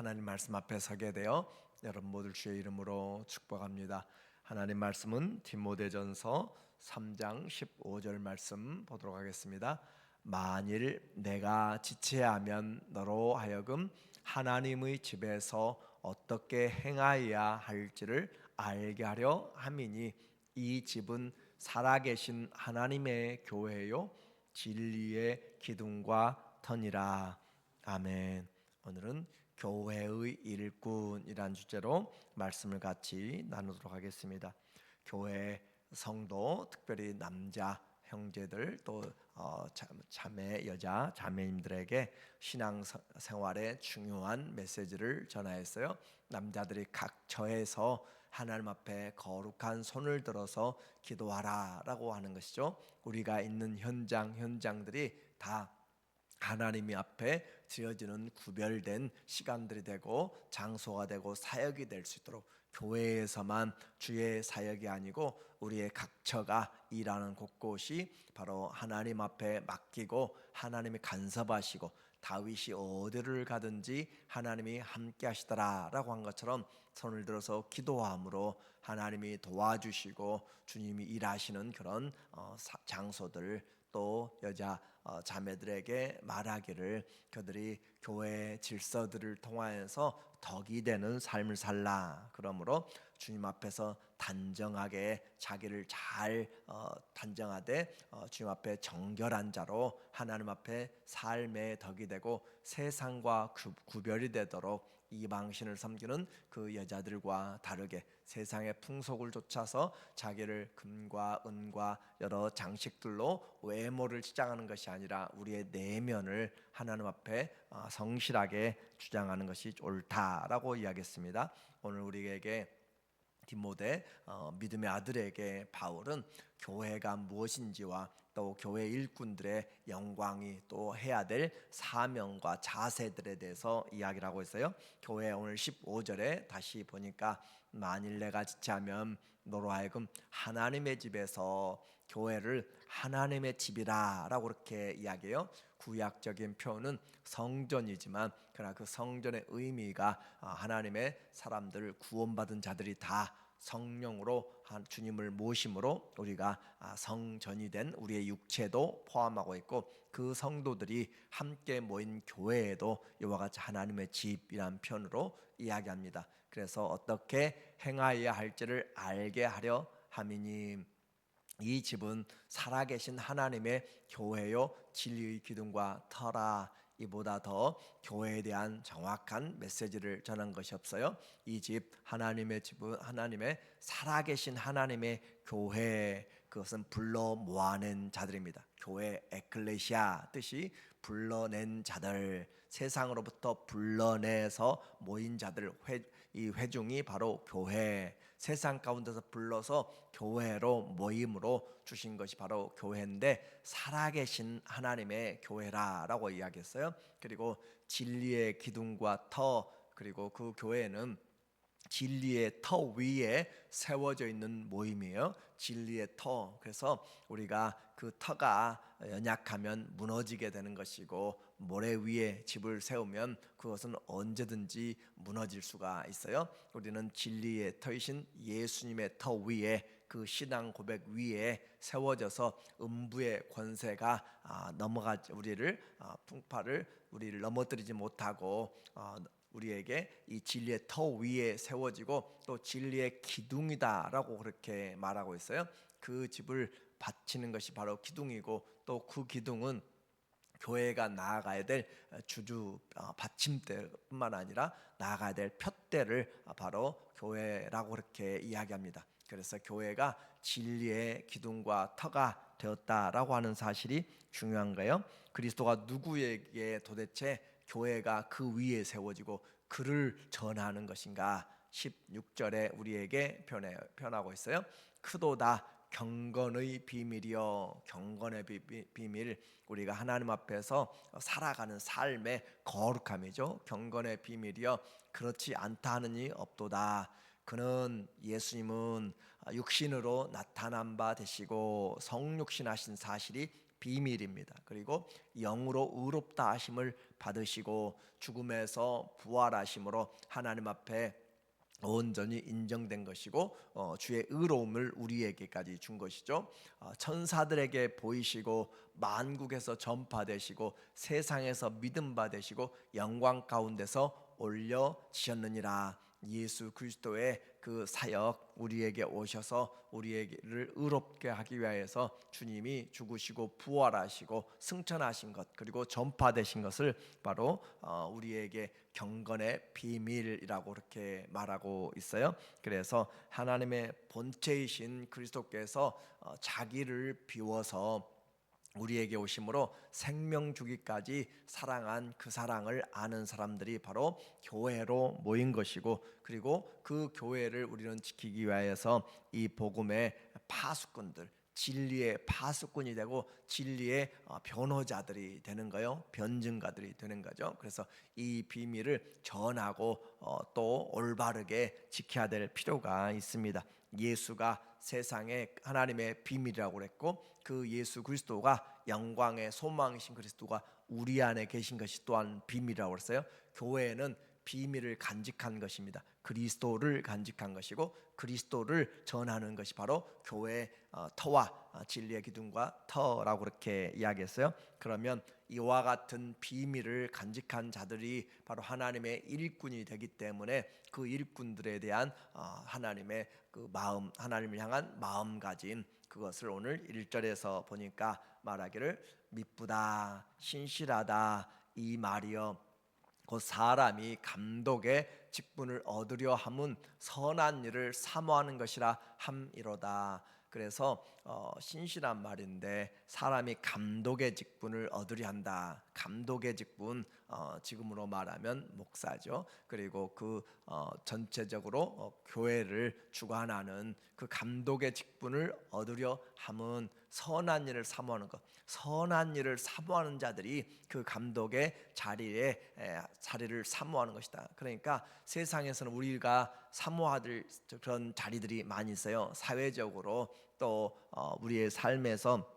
하나님 말씀 앞에 서게 되어 여러분 모두 주의 이름으로 축복합니다. 하나님 말씀은 디모데전서 3장 15절 말씀 보도록 하겠습니다. 만일 내가 지체하면 너로 하여금 하나님의 집에서 어떻게 행하여야 할지를 알게 하려 함이니 이 집은 살아계신 하나님의 교회요 진리의 기둥과 터니라. 아멘. 오늘은 교회의 일꾼이란 주제로 말씀을 같이 나누도록 하겠습니다. 교회 성도, 특별히 남자 형제들 또 자매 여자 자매님들에게 신앙 생활에 중요한 메시지를 전하였어요. 남자들이 각 처에서 하나님 앞에 거룩한 손을 들어서 기도하라라고 하는 것이죠. 우리가 있는 현장들이 다 하나님이 앞에 지어지는 구별된 시간들이 되고 장소가 되고 사역이 될 수 있도록, 교회에서만 주의 사역이 아니고 우리의 각처가 일하는 곳곳이 바로 하나님 앞에 맡기고 하나님이 간섭하시고, 다윗이 어디를 가든지 하나님이 함께 하시더라라고 한 것처럼 손을 들어서 기도함으로 하나님이 도와주시고 주님이 일하시는 그런 장소들, 또 여자 자매들에게 말하기를 그들이 교회 질서들을 통하여서 덕이 되는 삶을 살라. 그러므로 주님 앞에서 단정하게 자기를 잘 단정하되 주님 앞에 정결한 자로 하나님 앞에 삶의 덕이 되고 세상과 구별이 되도록 이방신을 섬기는 그 여자들과 다르게 세상의 풍속을 좇아서 자기를 금과 은과 여러 장식들로 외모를 치장하는 것이 아니라 우리의 내면을 하나님 앞에 성실하게 주장하는 것이 옳다라고 이야기했습니다. 오늘 우리에게 디모데 믿음의 아들에게 바울은 교회가 무엇인지와 또 교회 일꾼들의 영광이 또 해야 될 사명과 자세들에 대해서 이야기를 하고 있어요. 교회 오늘 15절에 다시 보니까 만일 내가 지체하면 너로 하여금 하나님의 집에서, 교회를 하나님의 집이라 라고 그렇게 이야기해요. 구약적인 표현은 성전이지만 그러나 그 성전의 의미가 하나님의 사람들, 구원받은 자들이 다 성령으로 주님을 모심으로 우리가 성전이 된 우리의 육체도 포함하고 있고, 그 성도들이 함께 모인 교회에도 이와 같이 하나님의 집이라는 표현으로 이야기합니다. 그래서 어떻게 행하여야 할지를 알게 하려 함이니 이 집은 살아계신 하나님의 교회요 진리의 기둥과 터라. 이보다 더 교회에 대한 정확한 메시지를 전한 것이 없어요. 이 집, 하나님의 집은 하나님의 살아계신 하나님의 교회, 그것은 불러 모아낸 자들입니다. 교회 에클레시아 뜻이 불러낸 자들, 세상으로부터 불러내서 모인 자들, 이 회중이 바로 교회, 세상 가운데서 불러서 교회로 모임으로 주신 것이 바로 교회인데 살아계신 하나님의 교회라라고 이야기했어요. 그리고 진리의 기둥과 터, 그리고 그 교회는 진리의 터 위에 세워져 있는 모임이에요. 진리의 터. 그래서 우리가 그 터가 연약하면 무너지게 되는 것이고, 모래 위에 집을 세우면 그것은 언제든지 무너질 수가 있어요. 우리는 진리의 터이신 예수님의 터 위에, 그 신앙 고백 위에 세워져서 음부의 권세가 우리를 풍파를 우리를 넘어뜨리지 못하고 우리에게 이 진리의 터 위에 세워지고 또 진리의 기둥이다라고 그렇게 말하고 있어요. 그 집을 바치는 것이 바로 기둥이고, 또 그 기둥은 교회가 나아가야 될 주주 받침대뿐만 아니라 나아가야 될 푯대를 바로 교회라고 그렇게 이야기합니다. 그래서 교회가 진리의 기둥과 터가 되었다라고 하는 사실이 중요한 거예요. 그리스도가 누구에게 도대체 교회가 그 위에 세워지고 그를 전하는 것인가? 16절에 우리에게 표현하고 있어요. 크도다 경건의 비밀이요. 경건의 비밀, 우리가 하나님 앞에서 살아가는 삶의 거룩함이죠. 경건의 비밀이요, 그렇지 않다 하느니 없도다. 그는, 예수님은 육신으로 나타난 바 되시고 성육신하신 사실이 비밀입니다. 그리고 영으로 의롭다 하심을 받으시고 죽음에서 부활하심으로 하나님 앞에 온전히 인정된 것이고 주의 의로움을 우리에게까지 준 것이죠. 천사들에게 보이시고 만국에서 전파되시고 세상에서 믿음 받으시고 영광 가운데서 올려지셨느니라. 예수 그리스도의 그 사역 우리에게 오셔서 우리를 의롭게 하기 위하여서 주님이 죽으시고 부활하시고 승천하신 것 그리고 전파되신 것을 바로 우리에게 경건의 비밀이라고 그렇게 말하고 있어요. 그래서 하나님의 본체이신 그리스도께서 자기를 비워서 우리에게 오심으로 생명 주기까지 사랑한 그 사랑을 아는 사람들이 바로 교회로 모인 것이고, 그리고 그 교회를 우리는 지키기 위하여서 이 복음의 파수꾼들, 진리의 파수꾼이 되고 진리의 변호자들이 되는 거요, 변증가들이 되는 거죠. 그래서 이 비밀을 전하고 또 올바르게 지켜야 될 필요가 있습니다. 예수가 세상에 하나님의 비밀이라고 그랬고, 그 예수 그리스도가 영광의 소망이신 그리스도가 우리 안에 계신 것이 또한 비밀이라고 그랬어요. 교회는 비밀을 간직한 것입니다. 그리스도를 간직한 것이고 그리스도를 전하는 것이 바로 교회의 터와 진리의 기둥과 터라고 그렇게 이야기했어요. 그러면 이와 같은 비밀을 간직한 자들이 바로 하나님의 일꾼이 되기 때문에 그 일꾼들에 대한 하나님의 그 마음, 하나님을 향한 마음가짐, 그것을 오늘 1절에서 보니까 말하기를 미쁘다 신실하다 이 말이여 곧 사람이 감독의 직분을 얻으려 함은 선한 일을 사모하는 것이라 함이로다. 그래서 신실한 말인데 사람이 감독의 직분을 얻으려 한다. 감독의 직분, 지금으로 말하면 목사죠. 그리고 그 전체적으로 교회를 주관하는 그 감독의 직분을 얻으려 함은 선한 일을 사모하는 것. 선한 일을 사모하는 자들이 그 감독의 자리를 사모하는 것이다. 그러니까 세상에서는 우리가 사모할 그런 자리들이 많이 있어요. 사회적으로 또 우리의 삶에서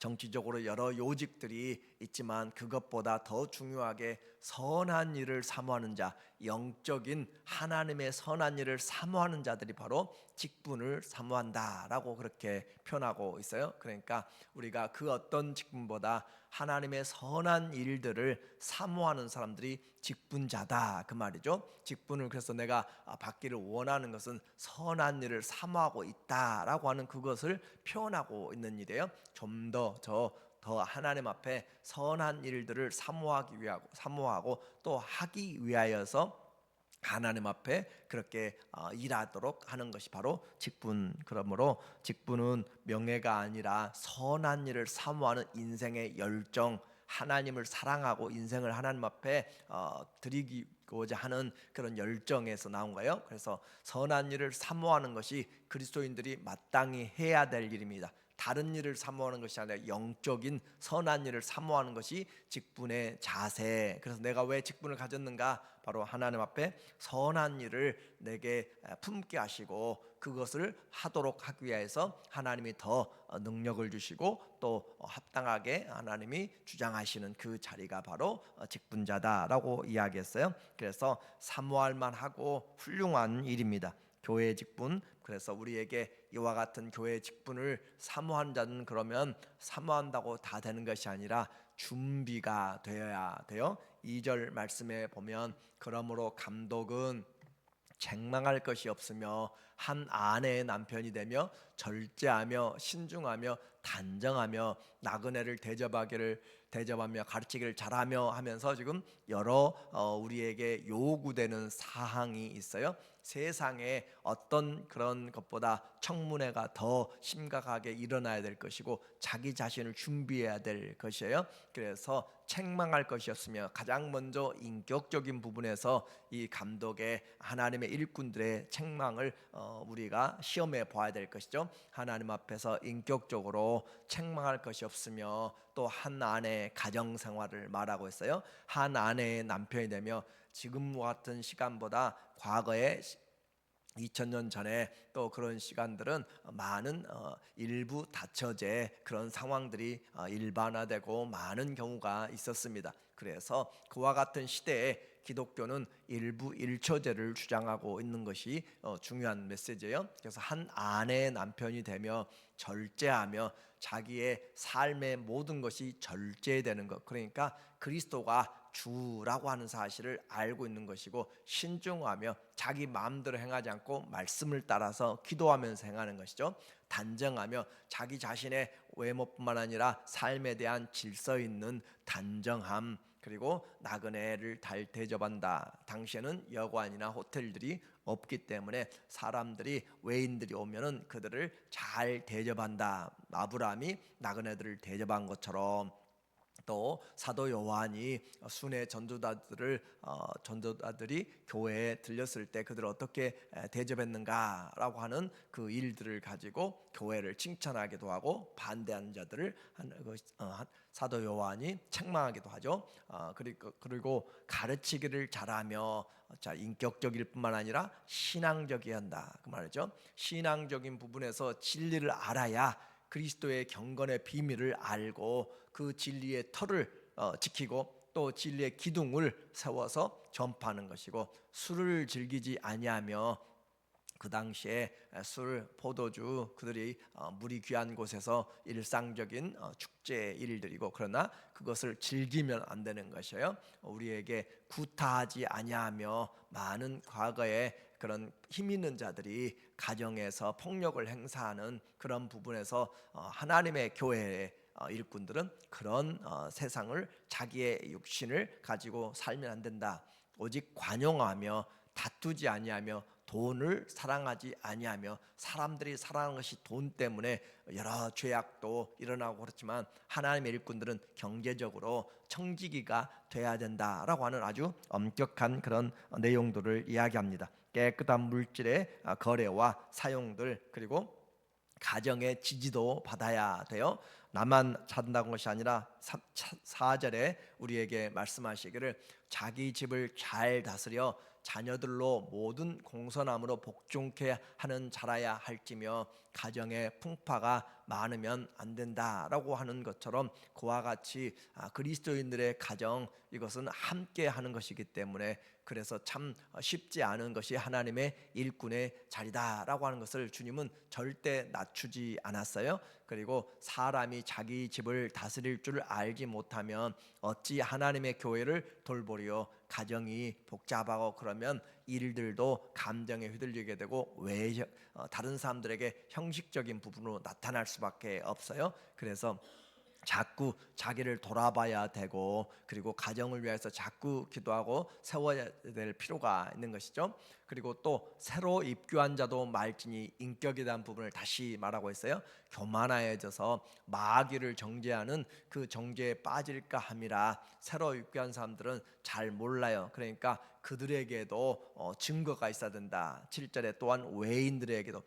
정치적으로 여러 요직들이 있지만 그것보다 더 중요하게 선한 일을 사모하는 자, 영적인 하나님의 선한 일을 사모하는 자들이 바로 직분을 사모한다라고 그렇게 표현하고 있어요. 그러니까 우리가 그 어떤 직분보다 하나님의 선한 일들을 사모하는 사람들이 직분자다 그 말이죠. 직분을 그래서 내가 받기를 원하는 것은 선한 일을 사모하고 있다라고 하는 그것을 표현하고 있는 일이에요. 좀 더 하나님 앞에 선한 일들을 사모하고 또 하기 위하여서 하나님 앞에 그렇게 일하도록 하는 것이 바로 직분. 그러므로 직분은 명예가 아니라 선한 일을 사모하는 인생의 열정, 하나님을 사랑하고 인생을 하나님 앞에 드리고자 하는 그런 열정에서 나온 거예요. 그래서 선한 일을 사모하는 것이 그리스도인들이 마땅히 해야 될 일입니다. 다른 일을 사모하는 것이 아니라 영적인 선한 일을 사모하는 것이 직분의 자세. 그래서 내가 왜 직분을 가졌는가? 바로 하나님 앞에 선한 일을 내게 품게 하시고 그것을 하도록 하기 위해서 하나님이 더 능력을 주시고 또 합당하게 하나님이 주장하시는 그 자리가 바로 직분자다라고 이야기했어요. 그래서 사모할 만하고 훌륭한 일입니다. 교회의 직분. 그래서 우리에게 이와 같은 교회의 직분을 사모한 자는 그러면 사모한다고 다 되는 것이 아니라 준비가 되어야 돼요. 2절 말씀에 보면 그러므로 감독은 책망할 것이 없으며 한 아내의 남편이 되며 절제하며 신중하며 단정하며 나그네를 대접하며 가르치기를 잘하며 하면서 지금 여러 우리에게 요구되는 사항이 있어요. 세상에 어떤 그런 것보다 청문회가 더 심각하게 일어나야 될 것이고 자기 자신을 준비해야 될 것이에요. 그래서 책망할 것이었으며 가장 먼저 인격적인 부분에서 이 감독의 하나님의 일꾼들의 책망을 우리가 시험해 봐야 될 것이죠. 하나님 앞에서 인격적으로 책망할 것이 없으며 또 한 아내의 가정 생활을 말하고 있어요. 한 아내의 남편이 되며 지금과 같은 시간보다 과거에 2000년 전에 또 그런 시간들은 많은 일부 다처제 그런 상황들이 일반화되고 많은 경우가 있었습니다. 그래서 그와 같은 시대에 기독교는 일부 일처제를 주장하고 있는 것이 중요한 메시지예요. 그래서 한 아내의 남편이 되며 절제하며 자기의 삶의 모든 것이 절제되는 것, 그러니까 그리스도가 주라고 하는 사실을 알고 있는 것이고, 신중하며 자기 마음대로 행하지 않고 말씀을 따라서 기도하면서 행하는 것이죠. 단정하며 자기 자신의 외모뿐만 아니라 삶에 대한 질서 있는 단정함, 그리고 나그네를 잘 대접한다. 당시에는 여관이나 호텔들이 없기 때문에 사람들이, 외인들이 오면은 그들을 잘 대접한다. 아브라함이 나그네들을 대접한 것처럼, 또 사도 요한이 순회 전도자들이 교회에 들렸을 때 그들을 어떻게 대접했는가라고 하는 그 일들을 가지고 교회를 칭찬하기도 하고, 반대하는 자들을 사도 요한이 책망하기도 하죠. 그리고 가르치기를 잘하며, 자, 인격적일 뿐만 아니라 신앙적이어야 한다 그 말이죠. 신앙적인 부분에서 진리를 알아야 그리스도의 경건의 비밀을 알고 그 진리의 터를 지키고 또 진리의 기둥을 세워서 전파하는 것이고, 술을 즐기지 아니하며, 그 당시에 술, 포도주, 그들이 물이 귀한 곳에서 일상적인 축제 일들이고, 그러나 그것을 즐기면 안 되는 것이에요. 우리에게 구타하지 아니하며, 많은 과거에 그런 힘 있는 자들이 가정에서 폭력을 행사하는 그런 부분에서 하나님의 교회의 일꾼들은 그런 세상을, 자기의 육신을 가지고 살면 안 된다. 오직 관용하며 다투지 아니하며 돈을 사랑하지 아니하며, 사람들이 사랑하는 것이 돈 때문에 여러 죄악도 일어나고 그렇지만 하나님의 일꾼들은 경제적으로 청지기가 돼야 된다라고 하는 아주 엄격한 그런 내용들을 이야기합니다. 깨끗한 물질의 거래와 사용들, 그리고 가정의 지지도 받아야 돼요. 나만 산다는 것이 아니라 4절에 우리에게 말씀하시기를, 자기 집을 잘 다스려 자녀들로 모든 공선함으로 복종케 하는 자라야 할지며, 가정의 풍파가 많으면 안 된다라고 하는 것처럼, 그와 같이 그리스도인들의 가정, 이것은 함께 하는 것이기 때문에, 그래서 참 쉽지 않은 것이 하나님의 일꾼의 자리다라고 하는 것을 주님은 절대 낮추지 않았어요. 그리고 사람이 자기 집을 다스릴 줄 알지 못하면 어찌 하나님의 교회를 돌보리요. 가정이 복잡하고 그러면 일들도 감정에 휘둘리게 되고 다른 사람들에게 형식적인 부분으로 나타날 수밖에 없어요. 그래서 자꾸 자기를 돌아봐야 되고, 그리고 가정을 위해서 자꾸 기도하고 세워야 될 필요가 있는 것이죠. 그리고 또 새로 입교한 자도 말지니, 인격에 대한 부분을 다시 말하고 있어요. 교만하여져서 마귀를 정죄하는 그 정죄에 빠질까 함이라. 새로 입교한 사람들은 잘 몰라요. 그러니까 그들에게도 증거가 있어야 된다. 7절에 또한 외인들에게도,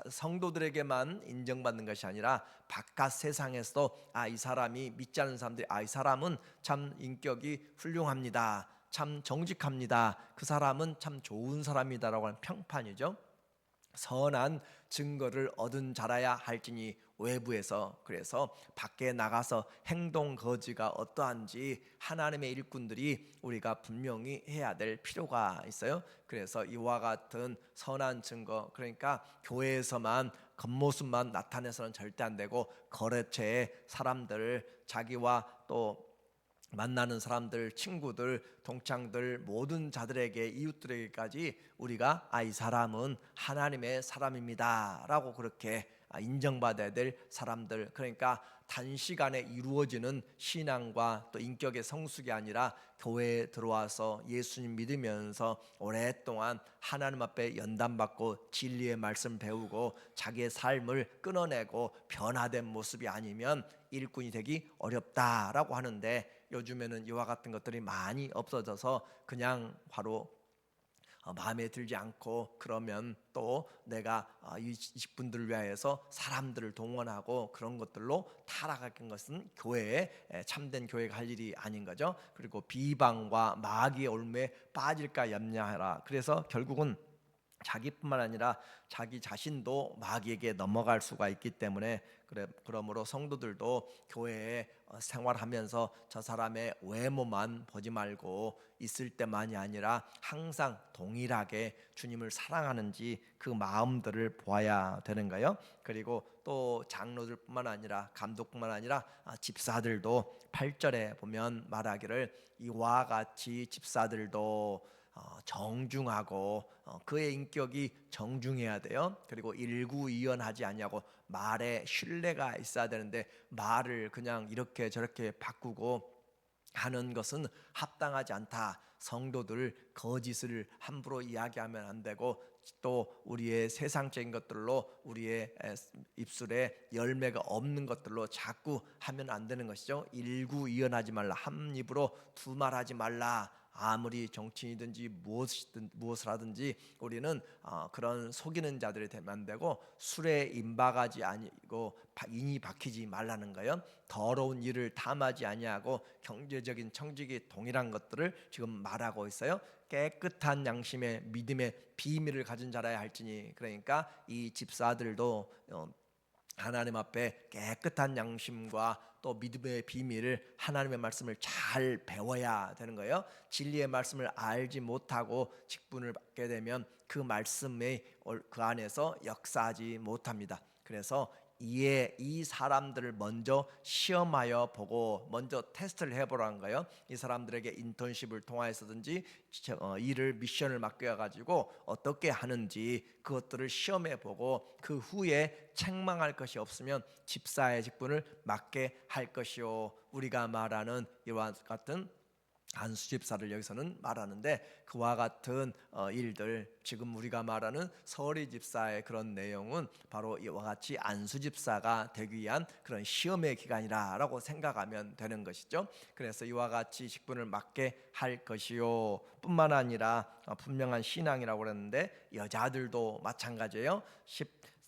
성도들에게만 인정받는 것이 아니라 바깥 세상에서도 이 사람이, 믿지 않는 사람들이 이 사람은 참 인격이 훌륭합니다, 참 정직합니다, 그 사람은 참 좋은 사람이다라고 하는 평판이죠. 선한 증거를 얻은 자라야 할지니 외부에서, 그래서 밖에 나가서 행동 거지가 어떠한지 하나님의 일꾼들이 우리가 분명히 해야 될 필요가 있어요. 그래서 이와 같은 선한 증거, 그러니까 교회에서만 겉모습만 나타내서는 절대 안 되고, 거래처에 사람들, 자기와 또 만나는 사람들, 친구들, 동창들, 모든 자들에게, 이웃들에게까지 우리가 이 사람은 하나님의 사람입니다 라고 그렇게 인정받아야 될 사람들, 그러니까 단시간에 이루어지는 신앙과 또 인격의 성숙이 아니라 교회에 들어와서 예수님 믿으면서 오랫동안 하나님 앞에 연단받고 진리의 말씀 배우고 자기의 삶을 끊어내고 변화된 모습이 아니면 일꾼이 되기 어렵다라고 하는데, 요즘에는 이와 같은 것들이 많이 없어져서 그냥 바로 마음에 들지 않고, 그러면 또 내가 이 분들을 위하여서 사람들을 동원하고 그런 것들로 타락하는 것은 교회에, 참된 교회가 할 일이 아닌 거죠. 그리고 비방과 마귀의 올무에 빠질까 염려하라. 그래서 결국은 자기뿐만 아니라 자기 자신도 마귀에게 넘어갈 수가 있기 때문에 그러므로 성도들도 교회에 생활하면서 저 사람의 외모만 보지 말고 있을 때만이 아니라 항상 동일하게 주님을 사랑하는지 그 마음들을 보아야 되는 거예요. 그리고 또 장로들뿐만 아니라 감독뿐만 아니라 집사들도 8절에 보면 말하기를 이와 같이 집사들도 정중하고 그의 인격이 정중해야 돼요. 그리고 일구이연하지 아니하고 말에 신뢰가 있어야 되는데 말을 그냥 이렇게 저렇게 바꾸고 하는 것은 합당하지 않다. 성도들 거짓을 함부로 이야기하면 안 되고 또 우리의 세상적인 것들로 우리의 입술에 열매가 없는 것들로 자꾸 하면 안 되는 것이죠. 일구이연하지 말라. 한 입으로 두 말하지 말라. 아무리 정치인이든지 무엇을 하든지 우리는 그런 속이는 자들이 되면 안 되고 술에 임박하지 아니고 인이 박히지 말라는 거예요. 더러운 일을 탐하지 아니하고 경제적인 청직이 동일한 것들을 지금 말하고 있어요. 깨끗한 양심의 믿음의 비밀을 가진 자라야 할지니, 그러니까 이 집사들도 하나님 앞에 깨끗한 양심과 또 믿음의 비밀을 하나님의 말씀을 잘 배워야 되는 거예요. 진리의 말씀을 알지 못하고 직분을 받게 되면 그 말씀의 그 안에서 역사하지 못합니다. 그래서 이 사람들을 먼저 시험하여 보고 먼저 테스트를 해보라는 거예요. 이 사람들에게 인턴십을 통하여서든지 일을 미션을 맡겨가지고 어떻게 하는지 그것들을 시험해 보고 그 후에 책망할 것이 없으면 집사의 직분을 맡게 할 것이요. 우리가 말하는 이와 같은 안수 집사를 여기서는 말하는데 그와 같은 일들, 지금 우리가 말하는 서리 집사의 그런 내용은 바로 이와 같이 안수 집사가 되기 위한 그런 시험의 기간이라고 생각하면 되는 것이죠. 그래서 이와 같이 직분을 맡게 할 것이요 뿐만 아니라 분명한 신앙이라고 그랬는데 여자들도 마찬가지예요.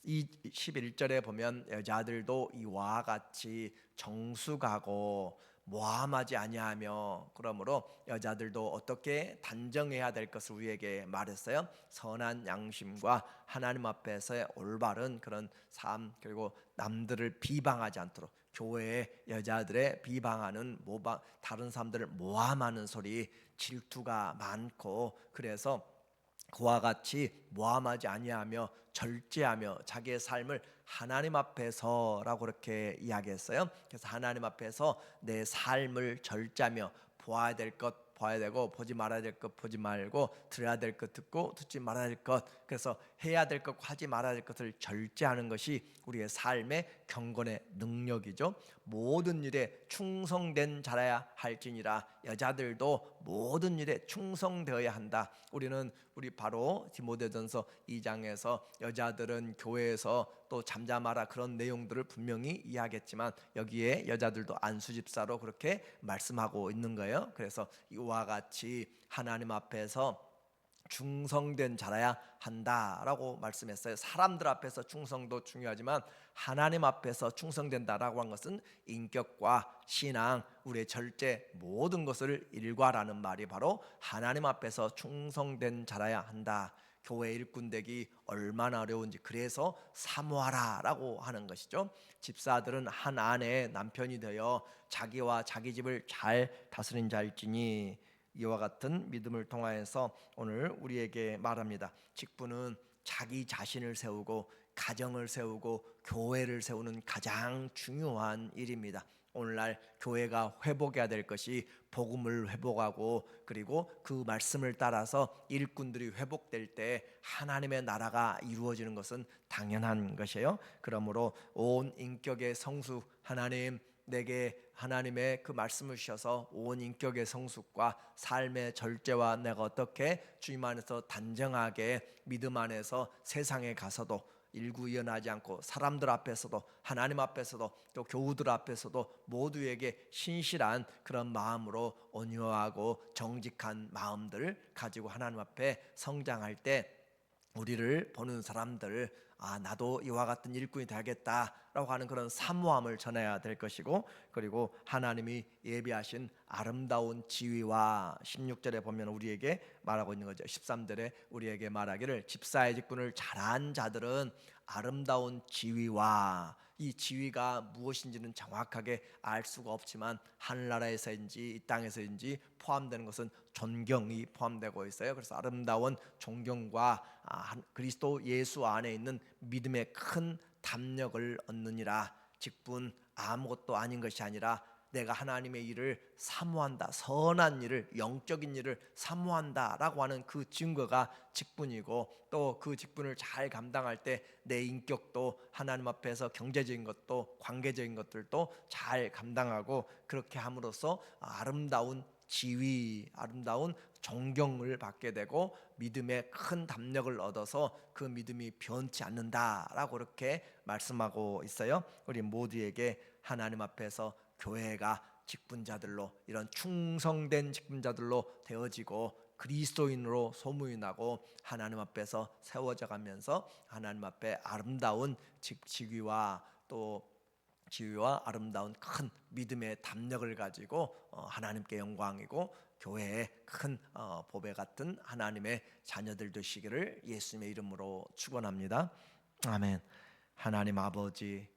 11절에 보면 여자들도 이와 같이 정숙하고 모함하지 아니하며, 그러므로 여자들도 어떻게 단정해야 될 것을 우리에게 말했어요. 선한 양심과 하나님 앞에서의 올바른 그런 삶, 그리고 남들을 비방하지 않도록, 교회의 여자들의 비방하는 다른 사람들을 모함하는 소리, 질투가 많고, 그래서 그와 같이 모함하지 아니하며 절제하며 자기의 삶을 하나님 앞에서라고 그렇게 이야기했어요. 그래서 하나님 앞에서 내 삶을 절제하며 보아야 될 것 봐야 되고 보지 말아야 될 것 보지 말고 들어야 될 것 듣고 듣지 말아야 될 것, 그래서 해야 될 것 하지 말아야 될 것을 절제하는 것이 우리의 삶의 경건의 능력이죠. 모든 일에 충성된 자라야 할지니라. 여자들도 모든 일에 충성되어야 한다. 우리 바로 디모데전서 2장에서 여자들은 교회에서 또 잠잠하라 그런 내용들을 분명히 이야기했지만 여기에 여자들도 안수집사로 그렇게 말씀하고 있는 거예요. 그래서 이와 같이 하나님 앞에서 충성된 자라야 한다라고 말씀했어요. 사람들 앞에서 충성도 중요하지만 하나님 앞에서 충성된다라고 한 것은 인격과 신앙, 우리의 절제 모든 것을 일과라는 말이 바로 하나님 앞에서 충성된 자라야 한다. 교회 일꾼 되기 얼마나 어려운지 그래서 사모하라라고 하는 것이죠. 집사들은 한 아내의 남편이 되어 자기와 자기 집을 잘 다스린 자일지니, 이와 같은 믿음을 통하여서 오늘 우리에게 말합니다. 직분은 자기 자신을 세우고 가정을 세우고 교회를 세우는 가장 중요한 일입니다. 오늘날 교회가 회복해야 될 것이 복음을 회복하고 그리고 그 말씀을 따라서 일꾼들이 회복될 때 하나님의 나라가 이루어지는 것은 당연한 것이에요. 그러므로 온 인격의 성수, 하나님 내게 하나님의 그 말씀을 주셔서 온 인격의 성숙과 삶의 절제와 내가 어떻게 주님 안에서 단정하게 믿음 안에서 세상에 가서도 일구이연하지 않고 사람들 앞에서도 하나님 앞에서도 또 교우들 앞에서도 모두에게 신실한 그런 마음으로 온유하고 정직한 마음들을 가지고 하나님 앞에 성장할 때 우리를 보는 사람들, 나도 이와 같은 일꾼이 되겠다라고 하는 그런 사모함을 전해야 될 것이고, 그리고 하나님이 예비하신 아름다운 지위와 16절에 보면 우리에게 말하고 있는 거죠. 13절에 우리에게 말하기를 집사의 직분을 잘한 자들은 아름다운 지위와, 이 지위가 무엇인지는 정확하게 알 수가 없지만 하늘나라에서인지 이 땅에서인지 포함되는 것은 존경이 포함되고 있어요. 그래서 아름다운 존경과 그리스도 예수 안에 있는 믿음의 큰 담력을 얻느니라. 직분 아무것도 아닌 것이 아니라 내가 하나님의 일을 사모한다, 선한 일을, 영적인 일을 사모한다라고 하는 그 증거가 직분이고, 또 그 직분을 잘 감당할 때 내 인격도 하나님 앞에서 경제적인 것도 관계적인 것들도 잘 감당하고, 그렇게 함으로써 아름다운 지위, 아름다운 존경을 받게 되고 믿음의 큰 담력을 얻어서 그 믿음이 변치 않는다라고 그렇게 말씀하고 있어요. 우리 모두에게 하나님 앞에서 교회가 직분자들로, 이런 충성된 직분자들로 되어지고 그리스도인으로 소문나고 하나님 앞에서 세워져 가면서 하나님 앞에 아름다운 직위와 또 지위와 아름다운 큰 믿음의 담력을 가지고 하나님께 영광이고 교회의 큰 보배 같은 하나님의 자녀들 되시기를 예수님의 이름으로 축원합니다. 아멘. 하나님 아버지,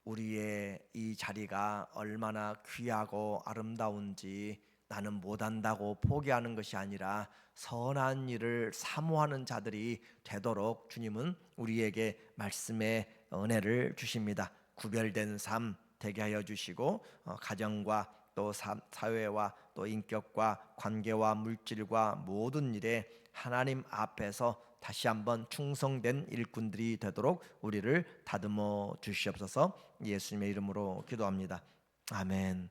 우리의 이 자리가 얼마나 귀하고 아름다운지 나는 못한다고 포기하는 것이 아니라 선한 일을 사모하는 자들이 되도록 주님은 우리에게 말씀의 은혜를 주십니다. 구별된 삶 되게 하여 주시고 가정과 또 사회와 또 인격과 관계와 물질과 모든 일에 하나님 앞에서 다시 한번 충성된 일꾼들이 되도록 우리를 다듬어 주시옵소서. 예수님의 이름으로 기도합니다. 아멘.